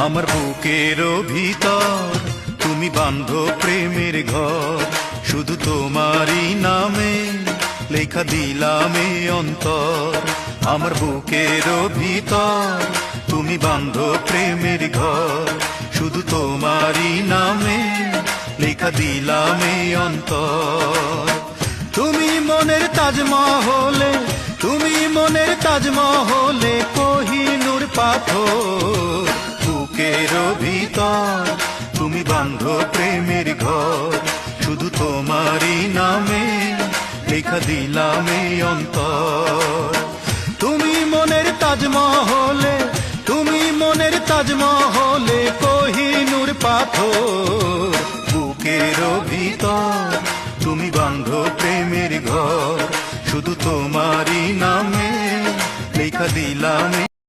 আমার বুকের ভিতর তুমি বাঁধো প্রেমের ঘর, শুধু তোমারই নামে লেখা দিলাম এই অন্তর। আমার বুকের ভিতর তুমি বাঁধো প্রেমের ঘর, শুধু তোমারই নামে লেখা দিলাম এই অন্তর। তুমি মনের তাজমহলে, তুমি মনের তাজমহলে কোহিনূর পাথর। বুকের ভিতর তুমি বাঁধো প্রেমের ঘর, শুধু তোমারই নামে লেখা দিলাম এই অন্তর। তুমি মনের তাজমহলে, তুমি মনের তাজমহলে কোহিনূর পাথর। বুকের ভিতর তুমি বাঁধো প্রেমের ঘর, শুধু তোমারই নামে লেখা দিলাম।